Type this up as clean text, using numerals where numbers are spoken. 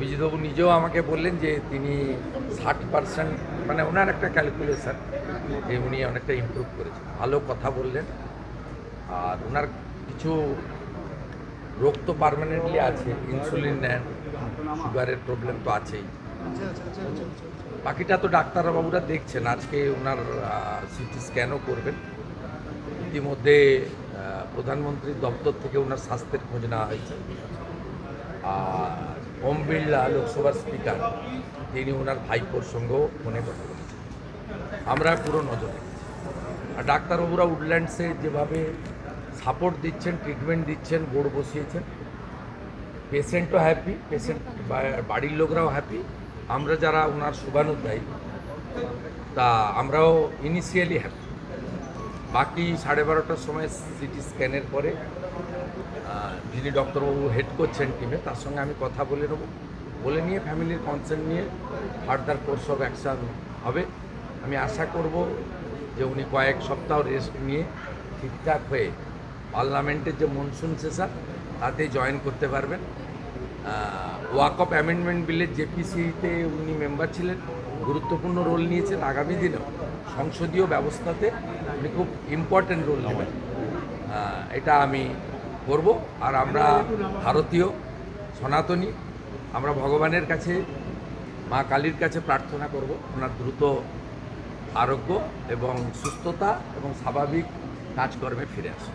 অভিজিৎবাবু নিজেও আমাকে বললেন যে তিনি 60% মানে ওনার একটা ক্যালকুলেশন যে উনি অনেকটা ইমপ্রুভ করেছেন, ভালো কথা বললেন। আর ওনার কিছু রোগ তো পার্মানেন্টলি আছে, ইনসুলিন নেন, সুগারের প্রবলেম তো আছেই। বাকিটা তো ডাক্তারবাবুরা দেখছেন, আজকে ওনার সিটি স্ক্যানও করবেন। ইতিমধ্যে প্রধানমন্ত্রীর দপ্তর থেকে ওনার স্বাস্থ্যের খোঁজ নেওয়া হয়েছে। আর ওম বিড়লা লোকসভার স্পিকার তিনি ওনার ভাইপোর সঙ্গেও ফোনে কথা বলেছেন। আমরা পুরো নজর রেখেছি। আর ডাক্তারবাবুরা উডল্যান্ডসে যেভাবে সাপোর্ট দিচ্ছেন, ট্রিটমেন্ট দিচ্ছেন, বোর্ড বসিয়েছেন, পেশেন্টও হ্যাপি, পেশেন্ট বাড়ির লোকরাও হ্যাপি। আমরা যারা ওনার শুভানুধ্যায়ী তা আমরাও ইনিশিয়ালি হ্যাপি। বাকি 12:30টার সময় সিটি স্ক্যানের পরে যিনি ডক্টরবাবু হেড করছেন টিমে, তার সঙ্গে আমি কথা বলে নেব, বলে নিয়ে ফ্যামিলির কনসার্ন নিয়ে ফার্দার কোর্স অফ অ্যাকশান হবে। আমি আশা করব যে উনি কয়েক সপ্তাহ রেস্ট নিয়ে ঠিকঠাক হয়ে পার্লামেন্টের যে মনসুন সেশন তাতে জয়েন করতে পারবেন। ওয়াকফ অ্যামেন্ডমেন্ট বিলের জেপিসিতে উনি মেম্বার ছিলেন, গুরুত্বপূর্ণ রোল নিয়েছেন। আগামী দিনেও সংসদীয় ব্যবস্থাতে উনি খুব ইম্পর্ট্যান্ট রোল নেবেন, এটা আমি করব। আর আমরা ভারতীয় সনাতনী, আমরা ভগবানের কাছে, মা কালীর কাছে প্রার্থনা করব ওনার দ্রুত আরোগ্য এবং সুস্থতা এবং স্বাভাবিক কাজকর্মে ফিরে আসে।